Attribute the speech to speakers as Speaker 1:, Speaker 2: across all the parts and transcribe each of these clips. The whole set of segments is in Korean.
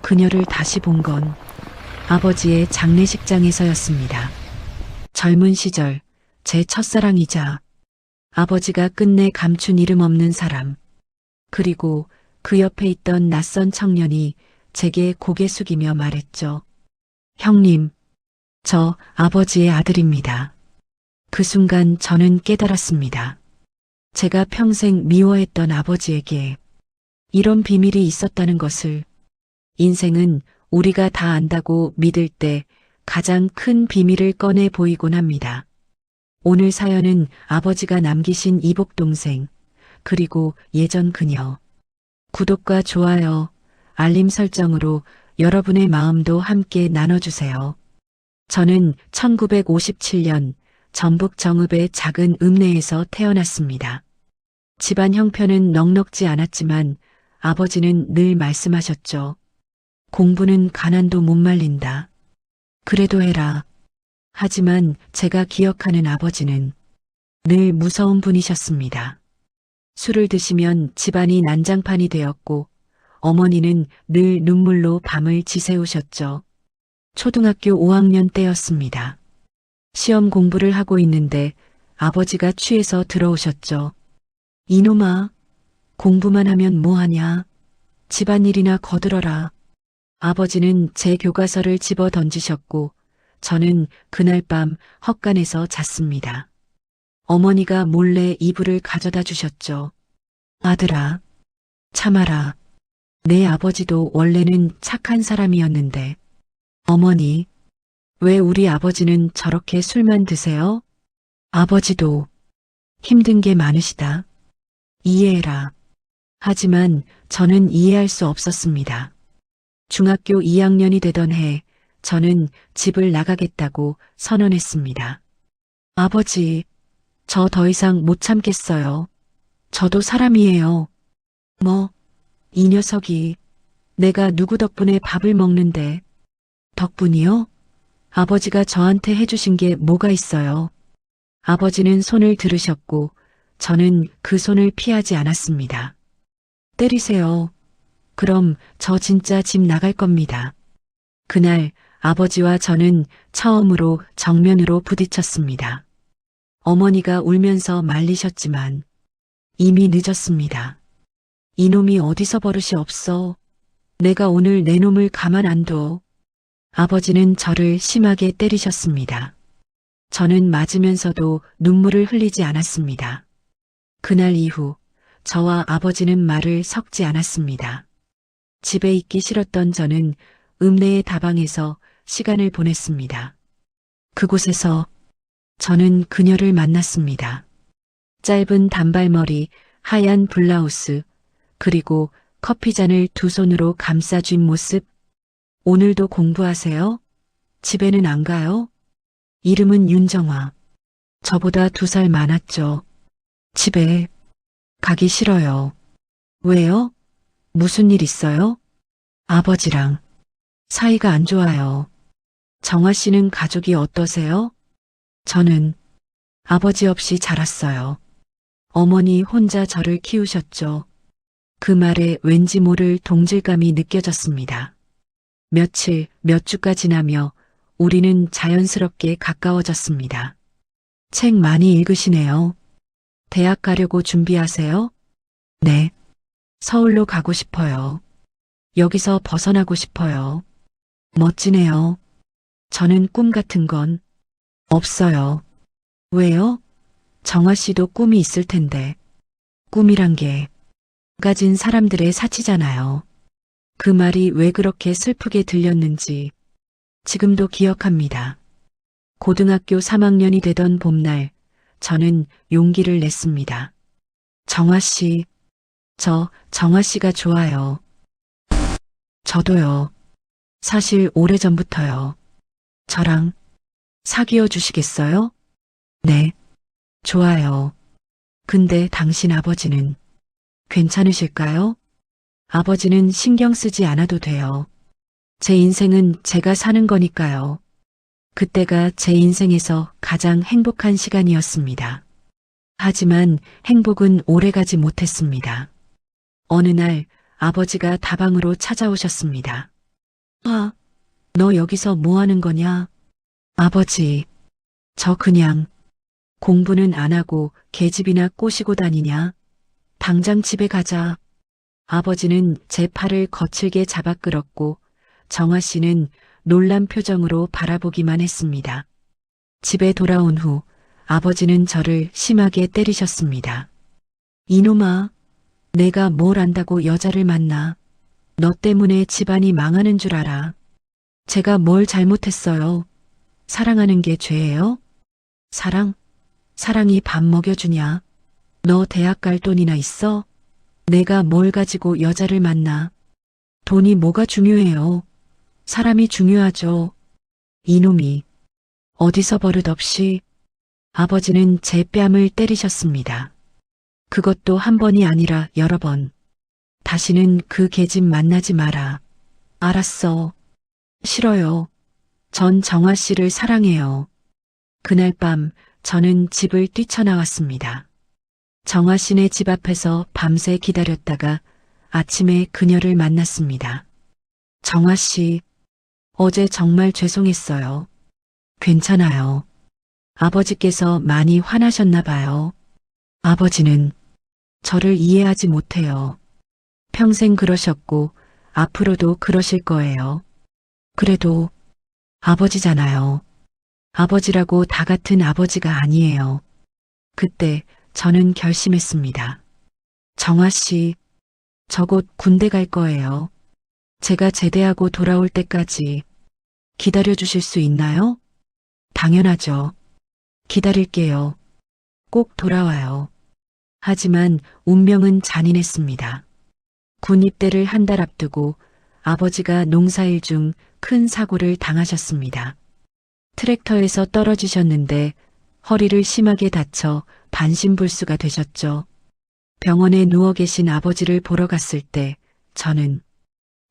Speaker 1: 그녀를 다시 본 건 아버지의 장례식장에서였습니다. 젊은 시절 제 첫사랑이자 아버지가 끝내 감춘 이름 없는 사람, 그리고 그 옆에 있던 낯선 청년이 제게 고개 숙이며 말했죠. 형님, 저 아버지의 아들입니다. 그 순간 저는 깨달았습니다. 제가 평생 미워했던 아버지에게 이런 비밀이 있었다는 것을. 인생은 우리가 다 안다고 믿을 때 가장 큰 비밀을 꺼내 보이곤 합니다. 오늘 사연은 아버지가 남기신 이복 동생, 그리고 예전 그녀. 구독과 좋아요, 알림 설정으로 여러분의 마음도 함께 나눠주세요. 저는 1957년 전북 정읍의 작은 읍내에서 태어났습니다. 집안 형편은 넉넉지 않았지만 아버지는 늘 말씀하셨죠. 공부는 가난도 못 말린다. 그래도 해라. 하지만 제가 기억하는 아버지는 늘 무서운 분이셨습니다. 술을 드시면 집안이 난장판이 되었고 어머니는 늘 눈물로 밤을 지새우셨죠. 초등학교 5학년 때였습니다. 시험 공부를 하고 있는데 아버지가 취해서 들어오셨죠. 이놈아, 공부만 하면 뭐하냐. 집안일이나 거들어라. 아버지는 제 교과서를 집어 던지셨고 저는 그날 밤 헛간에서 잤습니다. 어머니가 몰래 이불을 가져다 주셨죠. 아들아, 참아라. 내 아버지도 원래는 착한 사람이었는데. 어머니, 왜 우리 아버지는 저렇게 술만 드세요? 아버지도 힘든 게 많으시다. 이해해라. 하지만 저는 이해할 수 없었습니다. 중학교 2학년이 되던 해 저는 집을 나가겠다고 선언했습니다. 아버지, 저 더 이상 못 참겠어요. 저도 사람이에요. 뭐, 이 녀석이 내가 누구 덕분에 밥을 먹는데. 덕분이요? 아버지가 저한테 해주신 게 뭐가 있어요? 아버지는 손을 들으셨고 저는 그 손을 피하지 않았습니다. 때리세요. 그럼 저 진짜 집 나갈 겁니다. 그날 아버지와 저는 처음으로 정면으로 부딪혔습니다. 어머니가 울면서 말리셨지만 이미 늦었습니다. 이놈이 어디서 버릇이 없어. 내가 오늘 내 놈을 가만 안 둬. 아버지는 저를 심하게 때리셨습니다. 저는 맞으면서도 눈물을 흘리지 않았습니다. 그날 이후 저와 아버지는 말을 섞지 않았습니다. 집에 있기 싫었던 저는 읍내의 다방에서 시간을 보냈습니다. 그곳에서 저는 그녀를 만났습니다. 짧은 단발머리, 하얀 블라우스, 그리고 커피잔을 두 손으로 감싸쥔 모습. 오늘도 공부하세요? 집에는 안 가요? 이름은 윤정화. 저보다 2살 많았죠. 집에 가기 싫어요. 왜요? 무슨 일 있어요? 아버지랑 사이가 안 좋아요. 정화 씨는 가족이 어떠세요? 저는 아버지 없이 자랐어요. 어머니 혼자 저를 키우셨죠. 그 말에 왠지 모를 동질감이 느껴졌습니다. 며칠, 몇 주가 지나며 우리는 자연스럽게 가까워졌습니다. 책 많이 읽으시네요. 대학 가려고 준비하세요? 네. 서울로 가고 싶어요. 여기서 벗어나고 싶어요. 멋지네요. 저는 꿈 같은 건 없어요. 왜요? 정화 씨도 꿈이 있을 텐데. 꿈이란 게 가진 사람들의 사치잖아요. 그 말이 왜 그렇게 슬프게 들렸는지 지금도 기억합니다. 고등학교 3학년이 되던 봄날 저는 용기를 냈습니다. 정화 씨, 저 정화 씨가 좋아요. 저도요. 사실 오래전부터요. 저랑 사귀어 주시겠어요? 네, 좋아요. 근데 당신 아버지는 괜찮으실까요? 아버지는 신경 쓰지 않아도 돼요. 제 인생은 제가 사는 거니까요. 그때가 제 인생에서 가장 행복한 시간이었습니다. 하지만 행복은 오래가지 못했습니다. 어느 날 아버지가 다방으로 찾아오셨습니다. 아, 너 여기서 뭐 하는 거냐? 아버지, 저 그냥 공부는 안 하고 계집이나 꼬시고 다니냐? 당장 집에 가자. 아버지는 제 팔을 거칠게 잡아 끌었고 정아 씨는 놀란 표정으로 바라보기만 했습니다. 집에 돌아온 후 아버지는 저를 심하게 때리셨습니다. 이놈아, 내가 뭘 안다고 여자를 만나. 너 때문에 집안이 망하는 줄 알아. 제가 뭘 잘못했어요. 사랑하는 게 죄예요? 사랑? 사랑이 밥 먹여주냐? 너 대학 갈 돈이나 있어? 내가 뭘 가지고 여자를 만나? 돈이 뭐가 중요해요? 사람이 중요하죠. 이놈이 어디서 버릇없이 아버지는 제 뺨을 때리셨습니다. 그것도 한 번이 아니라 여러 번. 다시는 그 계집 만나지 마라. 알았어. 싫어요. 전 정아 씨를 사랑해요. 그날 밤 저는 집을 뛰쳐나왔습니다. 정아 씨네 집 앞에서 밤새 기다렸다가 아침에 그녀를 만났습니다. 정아 씨, 어제 정말 죄송했어요. 괜찮아요. 아버지께서 많이 화나셨나 봐요. 아버지는 저를 이해하지 못해요. 평생 그러셨고 앞으로도 그러실 거예요. 그래도 아버지잖아요. 아버지라고 다 같은 아버지가 아니에요. 그때 저는 결심했습니다. 정아 씨, 저 곧 군대 갈 거예요. 제가 제대하고 돌아올 때까지 기다려 주실 수 있나요? 당연하죠. 기다릴게요. 꼭 돌아와요. 하지만 운명은 잔인했습니다. 군 입대를 한 달 앞두고 아버지가 농사일 중 큰 사고를 당하셨습니다. 트랙터에서 떨어지셨는데 허리를 심하게 다쳐 반신불수가 되셨죠. 병원에 누워 계신 아버지를 보러 갔을 때 저는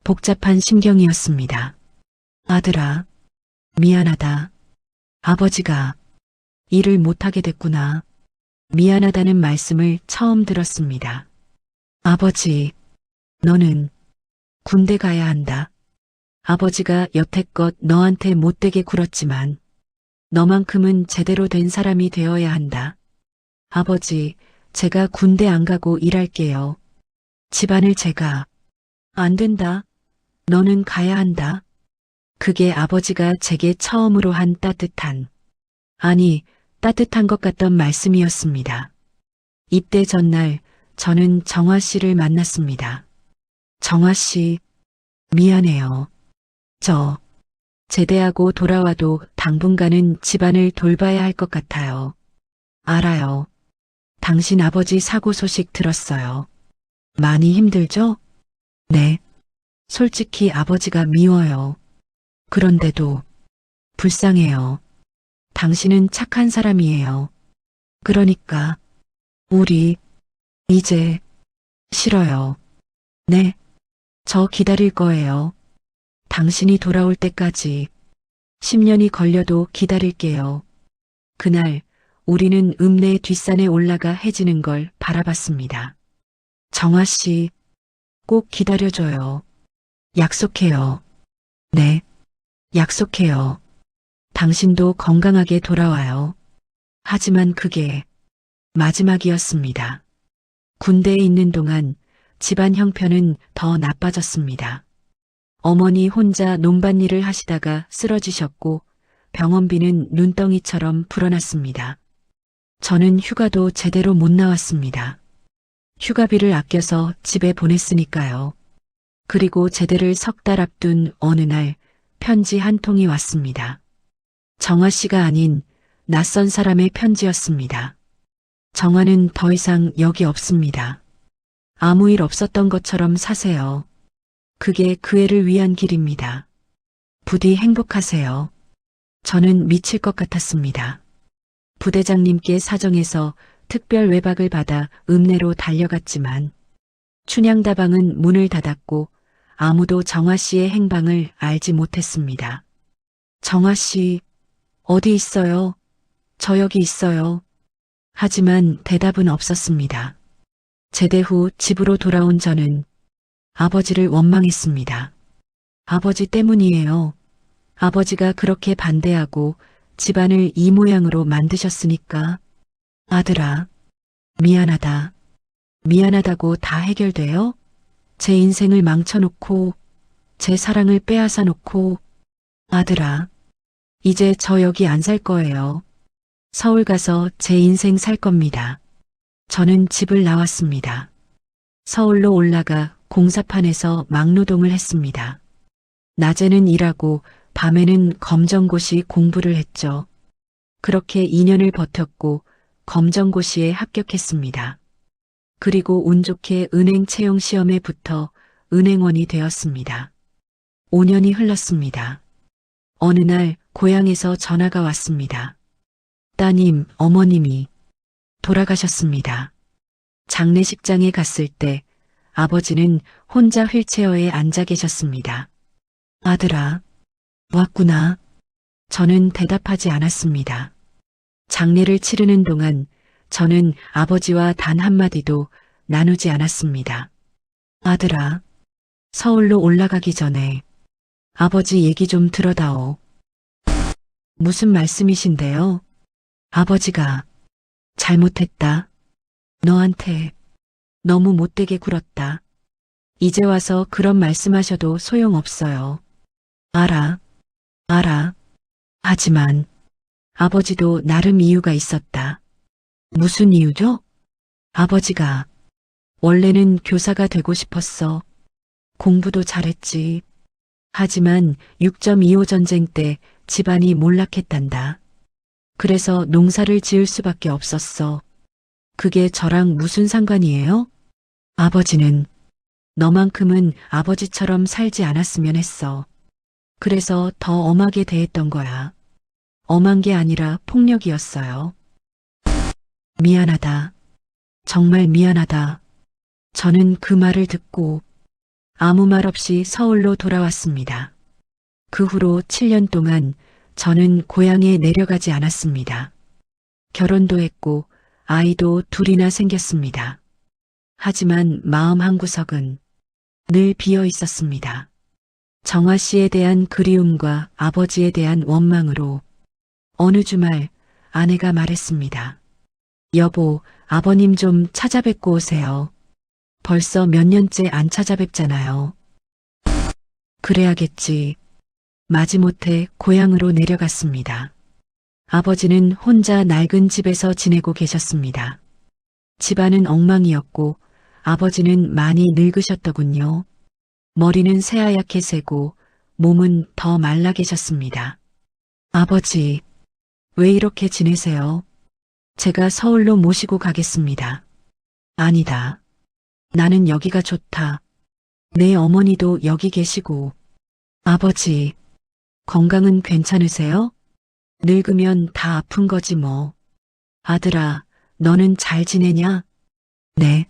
Speaker 1: 복잡한 심경이었습니다. 아들아, 미안하다. 아버지가 일을 못하게 됐구나. 미안하다는 말씀을 처음 들었습니다. 아버지, 너는 군대 가야 한다. 아버지가 여태껏 너한테 못되게 굴었지만 너만큼은 제대로 된 사람이 되어야 한다. 아버지, 제가 군대 안 가고 일할게요. 집안을 제가. 안 된다. 너는 가야 한다. 그게 아버지가 제게 처음으로 한 따뜻한, 아니, 따뜻한 것 같던 말씀이었습니다. 입대 전날 저는 정화 씨를 만났습니다. 정화 씨, 미안해요. 저 제대하고 돌아와도 당분간은 집안을 돌봐야 할 것 같아요. 알아요. 당신 아버지 사고 소식 들었어요. 많이 힘들죠? 네. 솔직히 아버지가 미워요. 그런데도 불쌍해요. 당신은 착한 사람이에요. 그러니까 우리 이제 싫어요. 네. 저 기다릴 거예요. 당신이 돌아올 때까지 10년이 걸려도 기다릴게요. 그날 우리는 읍내 뒷산에 올라가 해지는 걸 바라봤습니다. 정아 씨, 꼭 기다려줘요. 약속해요. 네, 약속해요. 당신도 건강하게 돌아와요. 하지만 그게 마지막이었습니다. 군대에 있는 동안 집안 형편은 더 나빠졌습니다. 어머니 혼자 논밭일을 하시다가 쓰러지셨고 병원비는 눈덩이처럼 불어났습니다. 저는 휴가도 제대로 못 나왔습니다. 휴가비를 아껴서 집에 보냈으니까요. 그리고 제대를 석 달 앞둔 어느 날 편지 한 통이 왔습니다. 정아 씨가 아닌 낯선 사람의 편지였습니다. 정아는 더 이상 여기 없습니다. 아무 일 없었던 것처럼 사세요. 그게 그 애를 위한 길입니다. 부디 행복하세요. 저는 미칠 것 같았습니다. 부대장님께 사정해서 특별 외박을 받아 읍내로 달려갔지만 춘향다방은 문을 닫았고 아무도 정아 씨의 행방을 알지 못했습니다. 정아 씨, 어디 있어요? 저 여기 있어요. 하지만 대답은 없었습니다. 제대 후 집으로 돌아온 저는 아버지를 원망했습니다. 아버지 때문이에요. 아버지가 그렇게 반대하고 집안을 이 모양으로 만드셨으니까. 아들아, 미안하다. 미안하다고 다 해결돼요? 제 인생을 망쳐놓고, 제 사랑을 빼앗아 놓고, 아들아, 이제 저 여기 안 살 거예요. 서울 가서 제 인생 살 겁니다. 저는 집을 나왔습니다. 서울로 올라가 공사판에서 막노동을 했습니다. 낮에는 일하고 밤에는 검정고시 공부를 했죠. 그렇게 2년을 버텼고 검정고시에 합격했습니다. 그리고 운 좋게 은행 채용 시험에 붙어 은행원이 되었습니다. 5년이 흘렀습니다. 어느 날 고향에서 전화가 왔습니다. 따님, 어머님이 돌아가셨습니다. 장례식장에 갔을 때 아버지는 혼자 휠체어에 앉아 계셨습니다. 아들아, 왔구나. 저는 대답하지 않았습니다. 장례를 치르는 동안 저는 아버지와 단 한마디도 나누지 않았습니다. 아들아, 서울로 올라가기 전에 아버지 얘기 좀 들어다오. 무슨 말씀이신데요? 아버지가 잘못했다. 너한테 너무 못되게 굴었다. 이제 와서 그런 말씀하셔도 소용없어요. 알아. 하지만 아버지도 나름 이유가 있었다. 무슨 이유죠? 아버지가 원래는 교사가 되고 싶었어. 공부도 잘했지. 하지만 6.25 전쟁 때 집안이 몰락했단다. 그래서 농사를 지을 수밖에 없었어. 그게 저랑 무슨 상관이에요? 아버지는 너만큼은 아버지처럼 살지 않았으면 했어. 그래서 더 엄하게 대했던 거야. 엄한 게 아니라 폭력이었어요. 미안하다. 정말 미안하다. 저는 그 말을 듣고 아무 말 없이 서울로 돌아왔습니다. 그 후로 7년 동안 저는 고향에 내려가지 않았습니다. 결혼도 했고 아이도 둘이나 생겼습니다. 하지만 마음 한구석은 늘 비어 있었습니다. 정아 씨에 대한 그리움과 아버지에 대한 원망으로 어느 주말 아내가 말했습니다. 여보, 아버님 좀 찾아뵙고 오세요. 벌써 몇 년째 안 찾아뵙잖아요. 그래야겠지. 마지못해 고향으로 내려갔습니다. 아버지는 혼자 낡은 집에서 지내고 계셨습니다. 집안은 엉망이었고 아버지는 많이 늙으셨더군요. 머리는 새하얗게 새고 몸은 더 말라 계셨습니다. 아버지, 왜 이렇게 지내세요? 제가 서울로 모시고 가겠습니다. 아니다. 나는 여기가 좋다. 내 어머니도 여기 계시고. 아버지, 건강은 괜찮으세요? 늙으면 다 아픈 거지 뭐. 아들아, 너는 잘 지내냐? 네.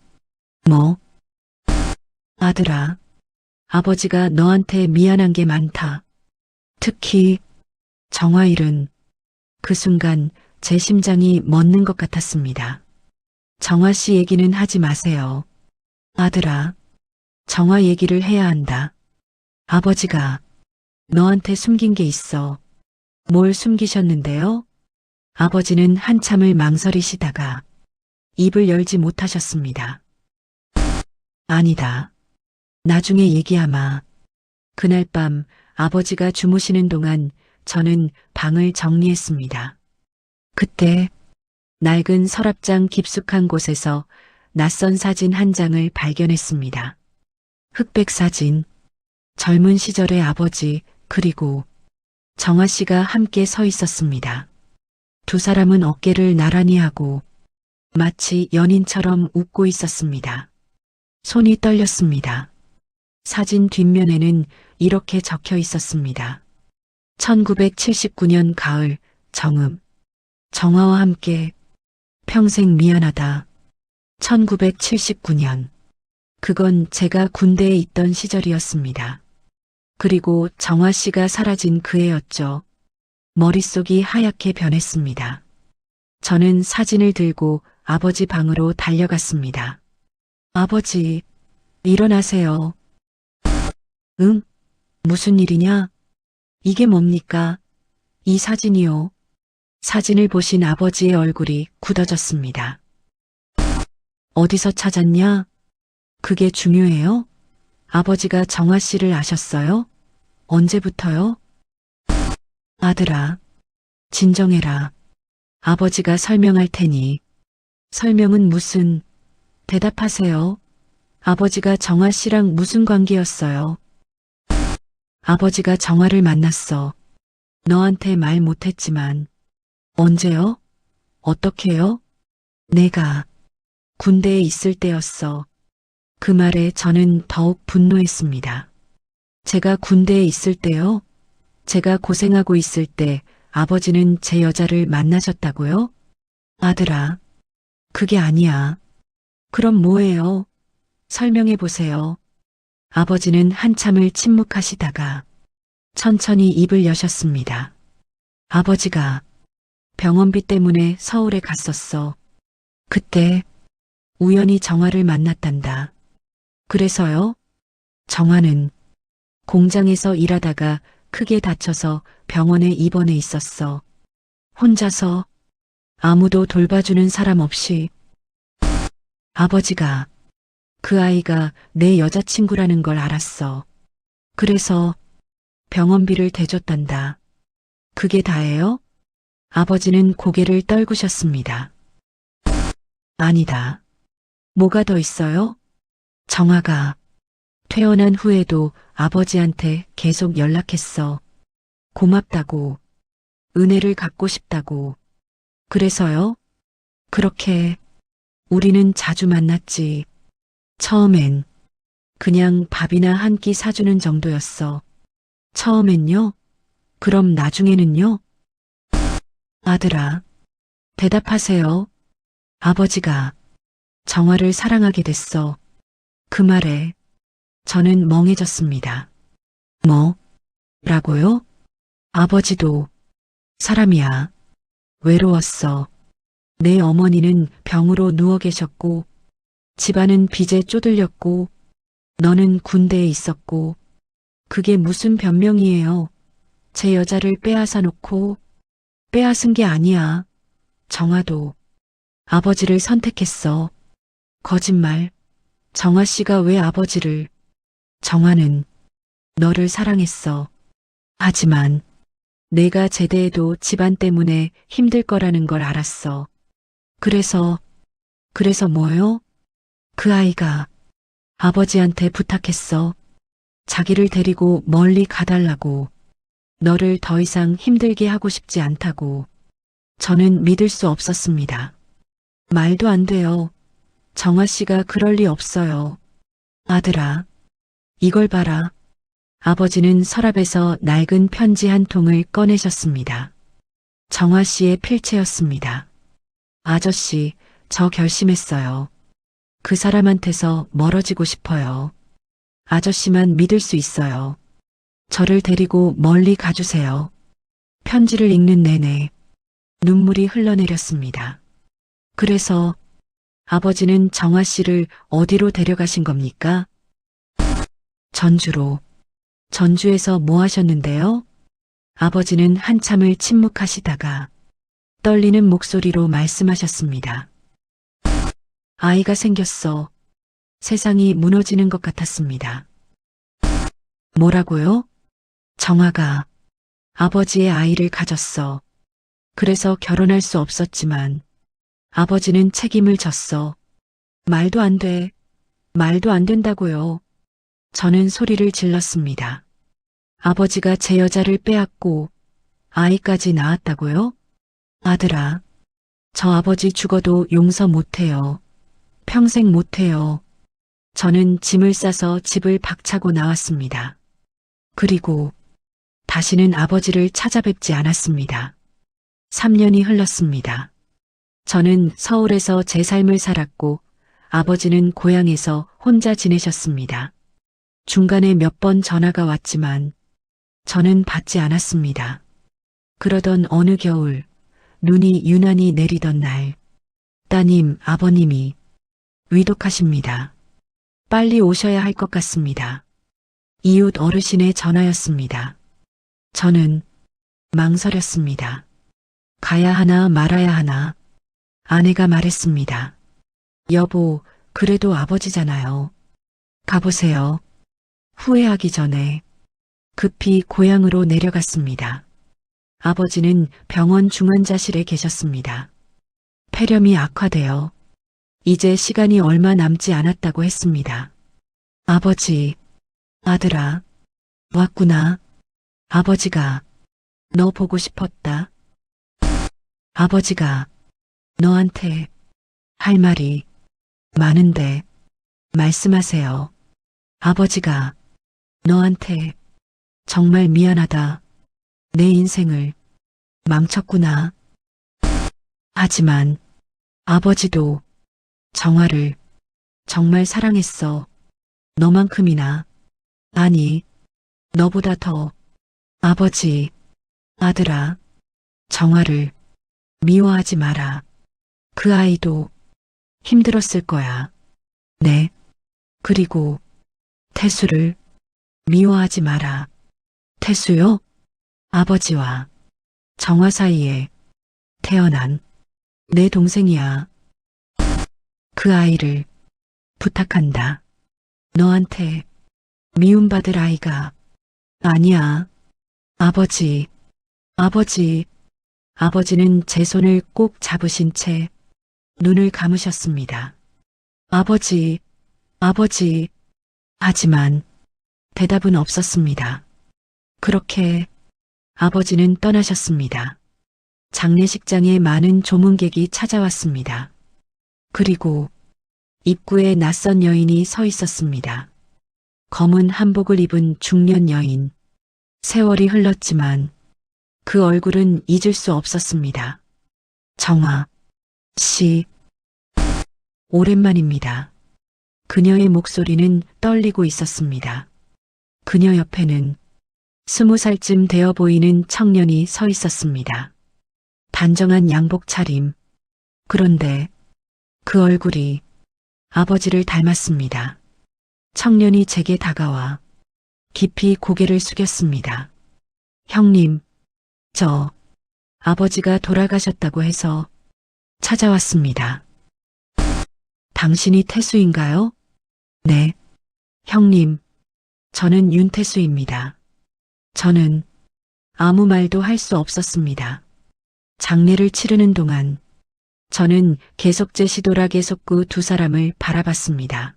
Speaker 1: 뭐? 아들아, 아버지가 너한테 미안한 게 많다. 특히 정화 일은 그 순간 제 심장이 멎는 것 같았습니다. 정화 씨 얘기는 하지 마세요. 아들아, 정화 얘기를 해야 한다. 아버지가 너한테 숨긴 게 있어. 뭘 숨기셨는데요? 아버지는 한참을 망설이시다가 입을 열지 못하셨습니다. 아니다. 나중에 얘기하마. 그날 밤 아버지가 주무시는 동안 저는 방을 정리했습니다. 그때 낡은 서랍장 깊숙한 곳에서 낯선 사진 한 장을 발견했습니다. 흑백 사진, 젊은 시절의 아버지 그리고 정아 씨가 함께 서 있었습니다. 두 사람은 어깨를 나란히 하고 마치 연인처럼 웃고 있었습니다. 손이 떨렸습니다. 사진 뒷면에는 이렇게 적혀 있었습니다. 1979년 가을 정음. 정아와 함께 평생 미안하다. 1979년. 그건 제가 군대에 있던 시절이었습니다. 그리고 정아 씨가 사라진 그 해였죠. 머릿속이 하얗게 변했습니다. 저는 사진을 들고 아버지 방으로 달려갔습니다. 아버지, 일어나세요. 응? 무슨 일이냐? 이게 뭡니까? 이 사진이요. 사진을 보신 아버지의 얼굴이 굳어졌습니다. 어디서 찾았냐? 그게 중요해요? 아버지가 정아 씨를 아셨어요? 언제부터요? 아들아, 진정해라. 아버지가 설명할 테니. 설명은 무슨, 대답하세요. 아버지가 정아 씨랑 무슨 관계였어요? 아버지가 정아를 만났어. 너한테 말 못했지만. 언제요? 어떻게요? 내가 군대에 있을 때였어. 그 말에 저는 더욱 분노했습니다. 제가 군대에 있을 때요? 제가 고생하고 있을 때 아버지는 제 여자를 만나셨다고요? 아들아, 그게 아니야. 그럼 뭐예요? 설명해 보세요. 아버지는 한참을 침묵하시다가 천천히 입을 여셨습니다. 아버지가 병원비 때문에 서울에 갔었어. 그때 우연히 정아를 만났단다. 그래서요? 정아는 공장에서 일하다가 크게 다쳐서 병원에 입원해 있었어. 혼자서 아무도 돌봐주는 사람 없이. 아버지가 그 아이가 내 여자친구라는 걸 알았어. 그래서 병원비를 대줬단다. 그게 다예요? 아버지는 고개를 떨구셨습니다. 아니다. 뭐가 더 있어요? 정아가 퇴원한 후에도 아버지한테 계속 연락했어. 고맙다고, 은혜를 갚고 싶다고. 그래서요? 그렇게 우리는 자주 만났지. 처음엔 그냥 밥이나 한 끼 사주는 정도였어. 처음엔요? 그럼 나중에는요? 아들아, 대답하세요. 아버지가 정아를 사랑하게 됐어. 그 말에 저는 멍해졌습니다. 뭐? 라고요? 아버지도 사람이야. 외로웠어. 내 어머니는 병으로 누워 계셨고, 집안은 빚에 쪼들렸고, 너는 군대에 있었고, 그게 무슨 변명이에요. 제 여자를 빼앗아 놓고, 빼앗은 게 아니야. 정아도 아버지를 선택했어. 거짓말. 정아 씨가 왜 아버지를, 정아는 너를 사랑했어. 하지만 내가 제대해도 집안 때문에 힘들 거라는 걸 알았어. 그래서 뭐요? 그 아이가 아버지한테 부탁했어. 자기를 데리고 멀리 가달라고. 너를 더 이상 힘들게 하고 싶지 않다고. 저는 믿을 수 없었습니다. 말도 안 돼요. 정아 씨가 그럴 리 없어요. 아들아, 이걸 봐라. 아버지는 서랍에서 낡은 편지 한 통을 꺼내셨습니다. 정아 씨의 필체였습니다. 아저씨, 저 결심했어요. 그 사람한테서 멀어지고 싶어요. 아저씨만 믿을 수 있어요. 저를 데리고 멀리 가주세요. 편지를 읽는 내내 눈물이 흘러내렸습니다. 그래서 아버지는 정아 씨를 어디로 데려가신 겁니까? 전주로. 전주에서 뭐 하셨는데요? 아버지는 한참을 침묵하시다가 떨리는 목소리로 말씀하셨습니다. 아이가 생겼어. 세상이 무너지는 것 같았습니다. 뭐라고요? 정아가 아버지의 아이를 가졌어. 그래서 결혼할 수 없었지만 아버지는 책임을 졌어. 말도 안 돼. 말도 안 된다고요. 저는 소리를 질렀습니다. 아버지가 제 여자를 빼앗고 아이까지 낳았다고요? 아들아, 저 아버지 죽어도 용서 못해요. 평생 못해요. 저는 짐을 싸서 집을 박차고 나왔습니다. 그리고 다시는 아버지를 찾아뵙지 않았습니다. 3년이 흘렀습니다. 저는 서울에서 제 삶을 살았고 아버지는 고향에서 혼자 지내셨습니다. 중간에 몇 번 전화가 왔지만 저는 받지 않았습니다. 그러던 어느 겨울 눈이 유난히 내리던 날 따님, 아버님이 위독하십니다. 빨리 오셔야 할 것 같습니다. 이웃 어르신의 전화였습니다. 저는 망설였습니다. 가야 하나 말아야 하나. 아내가 말했습니다. 여보, 그래도 아버지잖아요. 가보세요. 후회하기 전에 급히 고향으로 내려갔습니다. 아버지는 병원 중환자실에 계셨습니다. 폐렴이 악화되어 이제 시간이 얼마 남지 않았다고 했습니다. 아버지, 아들아, 왔구나. 아버지가 너 보고 싶었다. 아버지가 너한테 할 말이 많은데 말씀하세요. 아버지가 너한테 정말 미안하다. 내 인생을 망쳤구나. 하지만 아버지도 정화를 정말 사랑했어. 너만큼이나. 아니, 너보다 더. 아버지, 아들아, 정화를 미워하지 마라. 그 아이도 힘들었을 거야. 네. 그리고 태수를 미워하지 마라. 태수요? 아버지와 정화 사이에 태어난 내 동생이야. 그 아이를 부탁한다. 너한테 미움받을 아이가 아니야. 아버지, 아버지. 아버지는 제 손을 꼭 잡으신 채 눈을 감으셨습니다. 아버지, 아버지. 하지만 대답은 없었습니다. 그렇게 아버지는 떠나셨습니다. 장례식장에 많은 조문객이 찾아왔습니다. 그리고 입구에 낯선 여인이 서 있었습니다. 검은 한복을 입은 중년 여인. 세월이 흘렀지만 그 얼굴은 잊을 수 없었습니다. 정화 씨. 오랜만입니다. 그녀의 목소리는 떨리고 있었습니다. 그녀 옆에는 20살쯤 되어 보이는 청년이 서 있었습니다. 단정한 양복 차림. 그런데 그 얼굴이 아버지를 닮았습니다. 청년이 제게 다가와 깊이 고개를 숙였습니다. 형님, 저 아버지가 돌아가셨다고 해서 찾아왔습니다. 당신이 태수인가요? 네. 형님, 저는 윤태수입니다. 저는 아무 말도 할 수 없었습니다. 장례를 치르는 동안 저는 계속 제 시도락의 속구 두 사람을 바라봤습니다.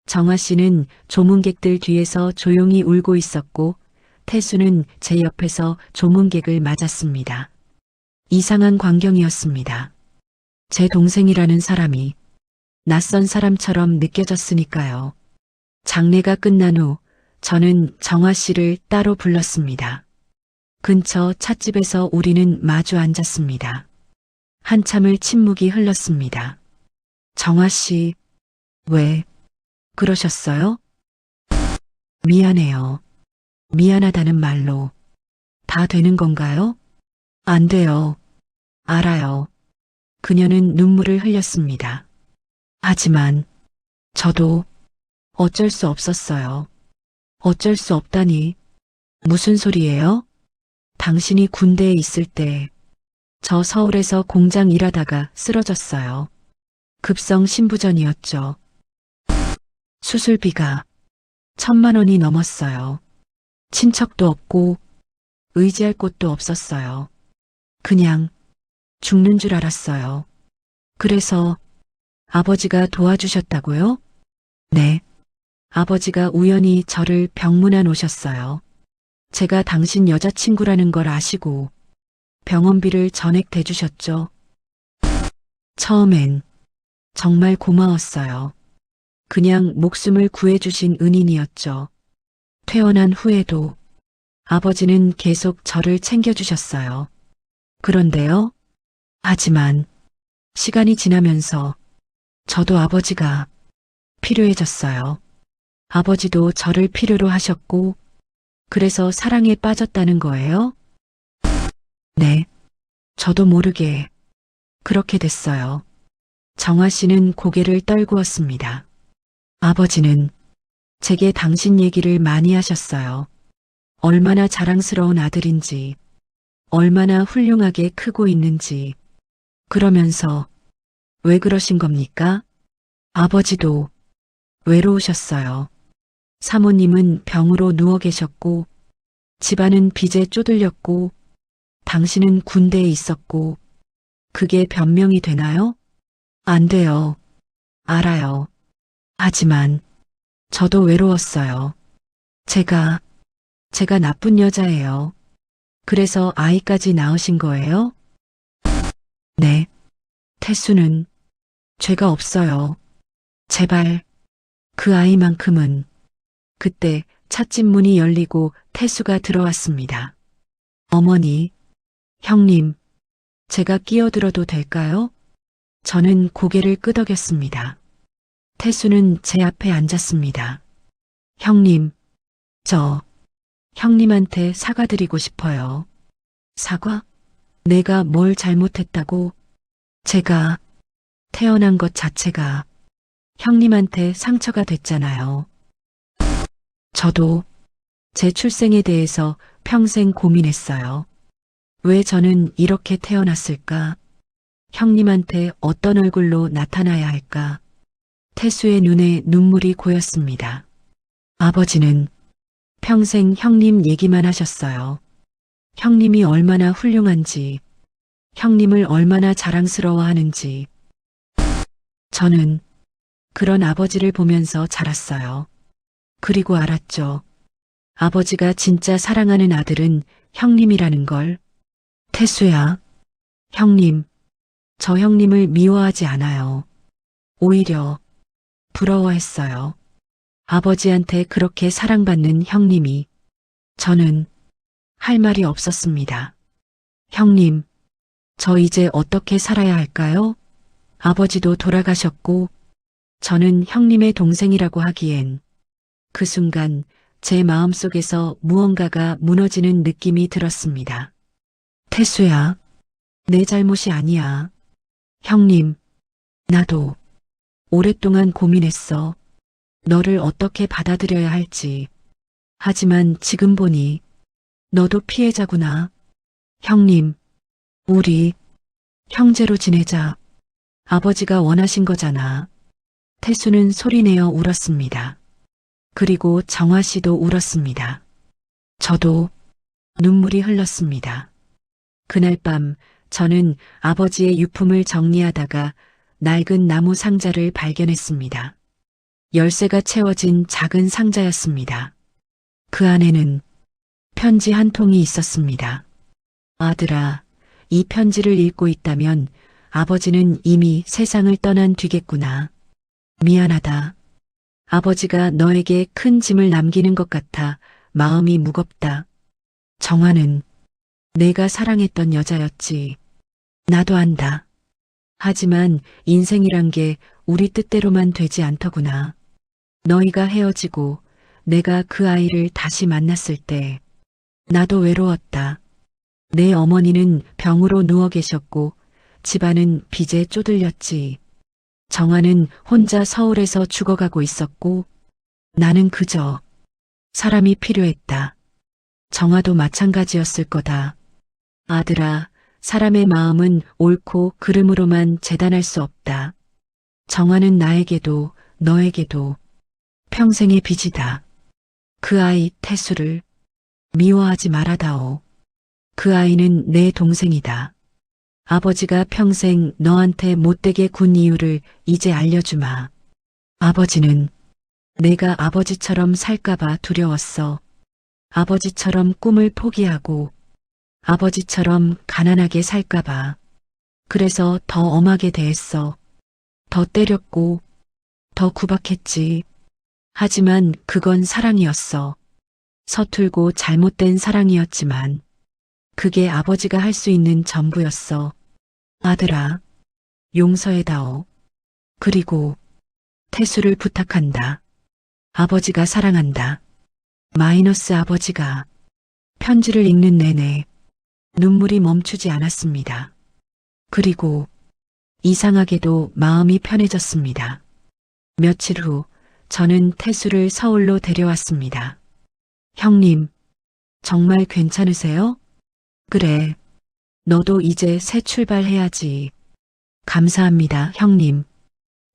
Speaker 1: 정화 씨는 조문객들 뒤에서 조용히 울고 있었고 태수는 제 옆에서 조문객을 맞았습니다. 이상한 광경이었습니다. 제 동생이라는 사람이 낯선 사람처럼 느껴졌으니까요. 장례가 끝난 후 저는 정화 씨를 따로 불렀습니다. 근처 찻집에서 우리는 마주 앉았습니다. 한참을 침묵이 흘렀습니다. 정화 씨, 왜 그러셨어요? 미안해요. 미안하다는 말로 다 되는 건가요? 안 돼요. 알아요. 그녀는 눈물을 흘렸습니다. 하지만 저도 어쩔 수 없었어요. 어쩔 수 없다니. 무슨 소리예요? 당신이 군대에 있을 때 저 서울에서 공장 일하다가 쓰러졌어요. 급성 신부전이었죠. 수술비가 1,000만 원이 넘었어요. 친척도 없고 의지할 곳도 없었어요. 그냥 죽는 줄 알았어요. 그래서 아버지가 도와주셨다고요? 네. 아버지가 우연히 저를 병문안 오셨어요. 제가 당신 여자친구라는 걸 아시고 병원비를 전액 대주셨죠. 처음엔 정말 고마웠어요. 그냥 목숨을 구해주신 은인이었죠. 퇴원한 후에도 아버지는 계속 저를 챙겨주셨어요. 그런데요. 하지만 시간이 지나면서 저도 아버지가 필요해졌어요. 아버지도 저를 필요로 하셨고 그래서 사랑에 빠졌다는 거예요? 네. 저도 모르게 그렇게 됐어요. 정화 씨는 고개를 떨구었습니다. 아버지는 제게 당신 얘기를 많이 하셨어요. 얼마나 자랑스러운 아들인지, 얼마나 훌륭하게 크고 있는지. 그러면서 왜 그러신 겁니까? 아버지도 외로우셨어요. 사모님은 병으로 누워 계셨고, 집안은 빚에 쪼들렸고, 당신은 군대에 있었고, 그게 변명이 되나요? 안 돼요. 알아요. 하지만 저도 외로웠어요. 제가 나쁜 여자예요. 그래서 아이까지 낳으신 거예요? 네. 태수는 죄가 없어요. 제발 그 아이만큼은. 그때 찻집 문이 열리고 태수가 들어왔습니다. 어머니, 형님, 제가 끼어들어도 될까요? 저는 고개를 끄덕였습니다. 태수는 제 앞에 앉았습니다. 형님, 저 형님한테 사과드리고 싶어요. 사과? 내가 뭘 잘못했다고? 제가 태어난 것 자체가 형님한테 상처가 됐잖아요. 저도 제 출생에 대해서 평생 고민했어요. 왜 저는 이렇게 태어났을까? 형님한테 어떤 얼굴로 나타나야 할까? 태수의 눈에 눈물이 고였습니다. 아버지는 평생 형님 얘기만 하셨어요. 형님이 얼마나 훌륭한지, 형님을 얼마나 자랑스러워하는지. 저는 그런 아버지를 보면서 자랐어요. 그리고 알았죠. 아버지가 진짜 사랑하는 아들은 형님이라는 걸. 태수야, 형님, 저 형님을 미워하지 않아요. 오히려 부러워했어요. 아버지한테 그렇게 사랑받는 형님이. 저는 할 말이 없었습니다. 형님, 저 이제 어떻게 살아야 할까요? 아버지도 돌아가셨고, 저는 형님의 동생이라고 하기엔 그 순간 제 마음속에서 무언가가 무너지는 느낌이 들었습니다. 태수야, 내 잘못이 아니야. 형님, 나도 오랫동안 고민했어. 너를 어떻게 받아들여야 할지. 하지만 지금 보니 너도 피해자구나. 형님, 우리 형제로 지내자. 아버지가 원하신 거잖아. 태수는 소리내어 울었습니다. 그리고 정화 씨도 울었습니다. 저도 눈물이 흘렀습니다. 그날 밤 저는 아버지의 유품을 정리하다가 낡은 나무 상자를 발견했습니다. 열쇠가 채워진 작은 상자였습니다. 그 안에는 편지 한 통이 있었습니다. 아들아, 이 편지를 읽고 있다면 아버지는 이미 세상을 떠난 뒤겠구나. 미안하다. 아버지가 너에게 큰 짐을 남기는 것 같아 마음이 무겁다. 정화는 내가 사랑했던 여자였지. 나도 안다. 하지만 인생이란 게 우리 뜻대로만 되지 않더구나. 너희가 헤어지고 내가 그 아이를 다시 만났을 때 나도 외로웠다. 내 어머니는 병으로 누워 계셨고 집안은 빚에 쪼들렸지. 정화는 혼자 서울에서 죽어가고 있었고 나는 그저 사람이 필요했다. 정화도 마찬가지였을 거다. 아들아, 사람의 마음은 옳고 그름으로만 재단할 수 없다. 정화는 나에게도 너에게도 평생의 빚이다. 그 아이 태수를 미워하지 말아다오. 그 아이는 내 동생이다. 아버지가 평생 너한테 못되게 군 이유를 이제 알려주마. 아버지는 내가 아버지처럼 살까봐 두려웠어. 아버지처럼 꿈을 포기하고 아버지처럼 가난하게 살까봐. 그래서 더 엄하게 대했어. 더 때렸고 더 구박했지. 하지만 그건 사랑이었어. 서툴고 잘못된 사랑이었지만 그게 아버지가 할 수 있는 전부였어. 아들아, 용서해다오. 그리고 태수를 부탁한다. 아버지가 사랑한다. 마이너스 아버지가. 편지를 읽는 내내 눈물이 멈추지 않았습니다. 그리고 이상하게도 마음이 편해졌습니다. 며칠 후 저는 태수를 서울로 데려왔습니다. 형님, 정말 괜찮으세요? 그래. 너도 이제 새 출발해야지. 감사합니다, 형님.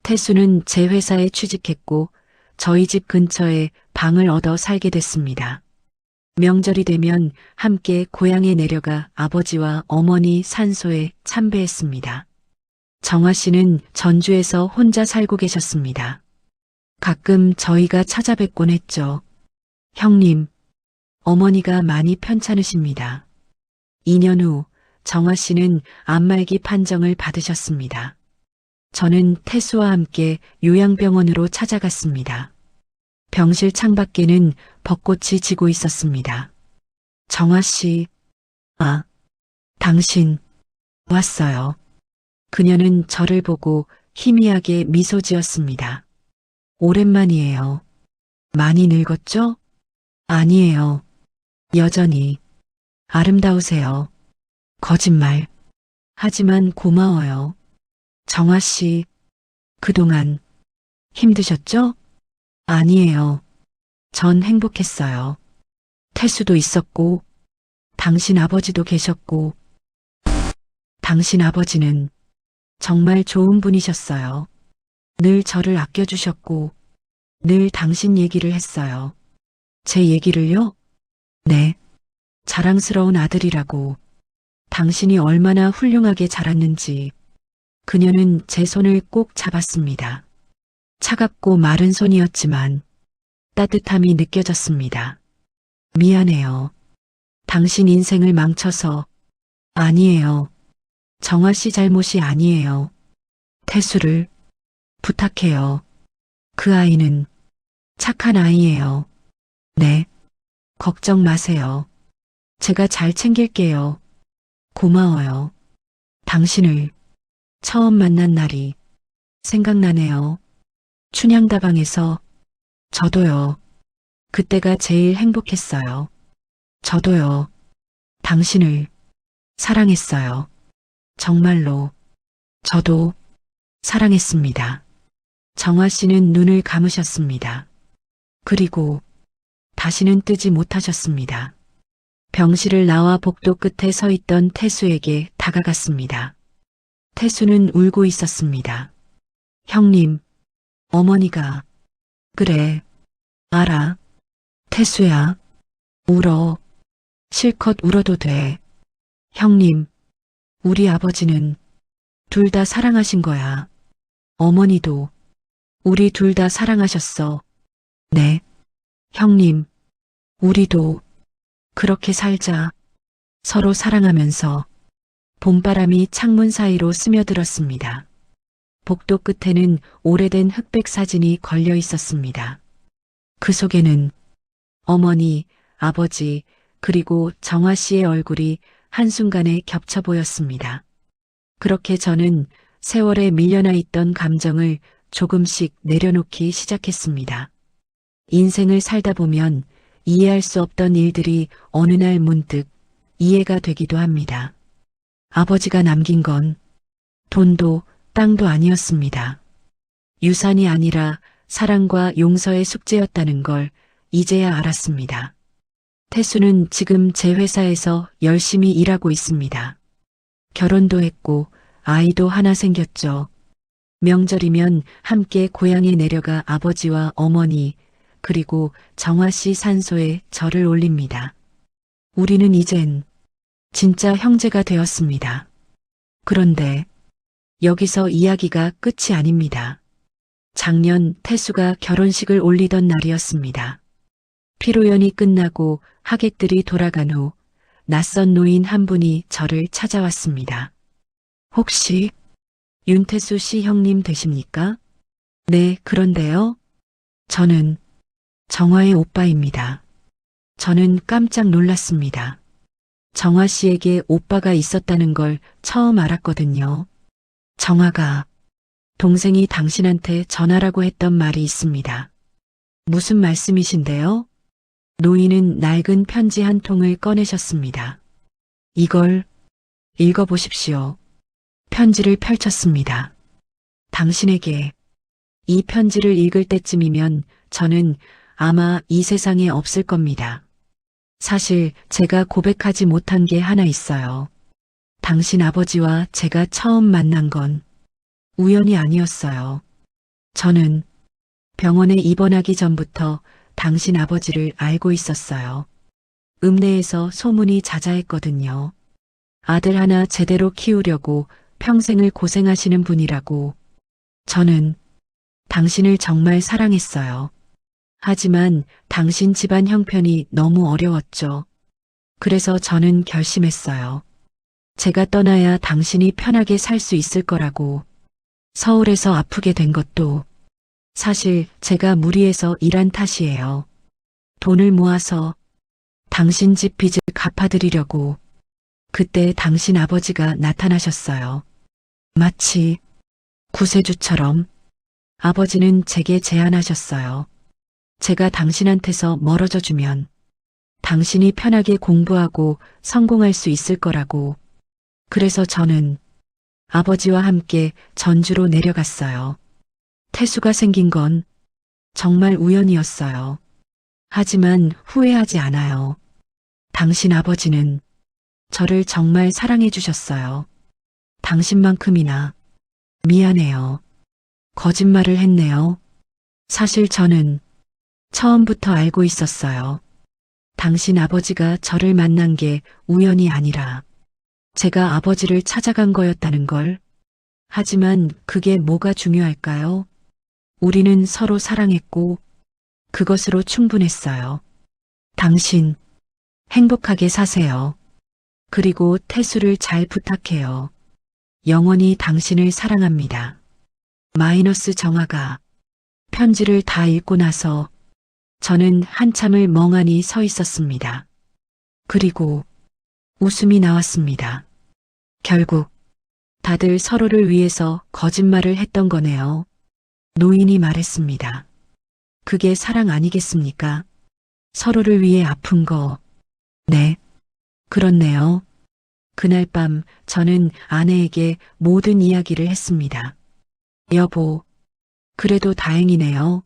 Speaker 1: 태수는 제 회사에 취직했고 저희 집 근처에 방을 얻어 살게 됐습니다. 명절이 되면 함께 고향에 내려가 아버지와 어머니 산소에 참배했습니다. 정화 씨는 전주에서 혼자 살고 계셨습니다. 가끔 저희가 찾아뵙곤 했죠. 형님, 어머니가 많이 편찮으십니다. 2년 후 정화 씨는 암말기 판정을 받으셨습니다. 저는 태수와 함께 요양병원으로 찾아갔습니다. 병실 창밖에는 벚꽃이 지고 있었습니다. 정화 씨, 아, 당신, 왔어요. 그녀는 저를 보고 희미하게 미소 지었습니다. 오랜만이에요. 많이 늙었죠? 아니에요. 여전히 아름다우세요. 거짓말. 하지만 고마워요. 정화 씨, 그동안 힘드셨죠? 아니에요. 전 행복했어요. 태수도 있었고, 당신 아버지도 계셨고, 당신 아버지는 정말 좋은 분이셨어요. 늘 저를 아껴주셨고, 늘 당신 얘기를 했어요. 제 얘기를요? 네. 자랑스러운 아들이라고. 당신이 얼마나 훌륭하게 자랐는지. 그녀는 제 손을 꼭 잡았습니다. 차갑고 마른 손이었지만 따뜻함이 느껴졌습니다. 미안해요. 당신 인생을 망쳐서. 아니에요. 정화 씨 잘못이 아니에요. 태수를 부탁해요. 그 아이는 착한 아이예요. 네. 걱정 마세요. 제가 잘 챙길게요. 고마워요. 당신을 처음 만난 날이 생각나네요. 춘향다방에서. 저도요. 그때가 제일 행복했어요. 저도요. 당신을 사랑했어요. 정말로. 저도 사랑했습니다. 정화 씨는 눈을 감으셨습니다. 그리고 다시는 뜨지 못하셨습니다. 병실을 나와 복도 끝에 서 있던 태수에게 다가갔습니다. 태수는 울고 있었습니다. 형님, 어머니가. 그래, 알아. 태수야, 울어. 실컷 울어도 돼. 형님, 우리 아버지는 둘 다 사랑하신 거야. 어머니도 우리 둘 다 사랑하셨어. 네. 형님, 우리도 그렇게 살자. 서로 사랑하면서. 봄바람이 창문 사이로 스며들었습니다. 복도 끝에는 오래된 흑백 사진이 걸려 있었습니다. 그 속에는 어머니, 아버지, 그리고 정화 씨의 얼굴이 한순간에 겹쳐 보였습니다. 그렇게 저는 세월에 밀려나 있던 감정을 조금씩 내려놓기 시작했습니다. 인생을 살다 보면 이해할 수 없던 일들이 어느 날 문득 이해가 되기도 합니다. 아버지가 남긴 건 돈도 땅도 아니었습니다. 유산이 아니라 사랑과 용서의 숙제였다는 걸 이제야 알았습니다. 태수는 지금 제 회사에서 열심히 일하고 있습니다. 결혼도 했고 아이도 하나 생겼죠. 명절이면 함께 고향에 내려가 아버지와 어머니 그리고 정화 씨 산소에 절을 올립니다. 우리는 이젠 진짜 형제가 되었습니다. 그런데 여기서 이야기가 끝이 아닙니다. 작년 태수가 결혼식을 올리던 날이었습니다. 피로연이 끝나고 하객들이 돌아간 후 낯선 노인 한 분이 저를 찾아왔습니다. 혹시 윤태수 씨 형님 되십니까? 네, 그런데요. 저는 정화의 오빠입니다. 저는 깜짝 놀랐습니다. 정화 씨에게 오빠가 있었다는 걸 처음 알았거든요. 정화가 동생이 당신한테 전하라고 했던 말이 있습니다. 무슨 말씀이신데요? 노인은 낡은 편지 한 통을 꺼내셨습니다. 이걸 읽어보십시오. 편지를 펼쳤습니다. 당신에게 이 편지를 읽을 때쯤이면 저는 아마 이 세상에 없을 겁니다. 사실 제가 고백하지 못한 게 하나 있어요. 당신 아버지와 제가 처음 만난 건 우연이 아니었어요. 저는 병원에 입원하기 전부터 당신 아버지를 알고 있었어요. 읍내에서 소문이 자자했거든요. 아들 하나 제대로 키우려고 평생을 고생하시는 분이라고. 저는 당신을 정말 사랑했어요. 하지만 당신 집안 형편이 너무 어려웠죠. 그래서 저는 결심했어요. 제가 떠나야 당신이 편하게 살 수 있을 거라고. 서울에서 아프게 된 것도 사실 제가 무리해서 일한 탓이에요. 돈을 모아서 당신 집 빚을 갚아드리려고. 그때 당신 아버지가 나타나셨어요. 마치 구세주처럼 아버지는 제게 제안하셨어요. 제가 당신한테서 멀어져 주면 당신이 편하게 공부하고 성공할 수 있을 거라고. 그래서 저는 아버지와 함께 전주로 내려갔어요. 태수가 생긴 건 정말 우연이었어요. 하지만 후회하지 않아요. 당신 아버지는 저를 정말 사랑해 주셨어요. 당신만큼이나. 미안해요. 거짓말을 했네요. 사실 저는 처음부터 알고 있었어요. 당신 아버지가 저를 만난 게 우연이 아니라 제가 아버지를 찾아간 거였다는 걸. 하지만 그게 뭐가 중요할까요? 우리는 서로 사랑했고 그것으로 충분했어요. 당신 행복하게 사세요. 그리고 태수를 잘 부탁해요. 영원히 당신을 사랑합니다. 마이너스 정아가 편지를 다 읽고 나서 저는 한참을 멍하니 서 있었습니다. 그리고 웃음이 나왔습니다. 결국 다들 서로를 위해서 거짓말을 했던 거네요. 노인이 말했습니다. 그게 사랑 아니겠습니까? 서로를 위해 아픈 거. 네, 그렇네요. 그날 밤 저는 아내에게 모든 이야기를 했습니다. 여보, 그래도 다행이네요.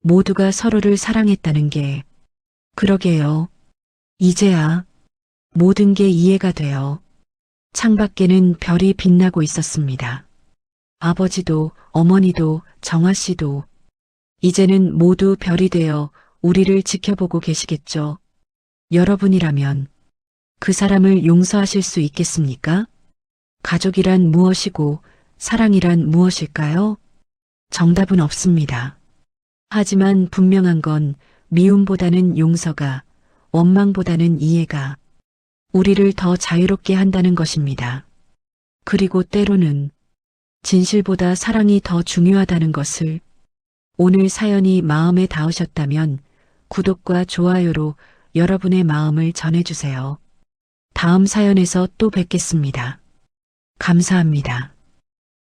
Speaker 1: 모두가 서로를 사랑했다는 게. 그러게요. 이제야 모든 게 이해가 돼요. 창밖에는 별이 빛나고 있었습니다. 아버지도 어머니도 정아 씨도 이제는 모두 별이 되어 우리를 지켜보고 계시겠죠. 여러분이라면 그 사람을 용서하실 수 있겠습니까? 가족이란 무엇이고 사랑이란 무엇일까요? 정답은 없습니다. 하지만 분명한 건 미움보다는 용서가, 원망보다는 이해가 우리를 더 자유롭게 한다는 것입니다. 그리고 때로는 진실보다 사랑이 더 중요하다는 것을. 오늘 사연이 마음에 닿으셨다면 구독과 좋아요로 여러분의 마음을 전해주세요. 다음 사연에서 또 뵙겠습니다. 감사합니다.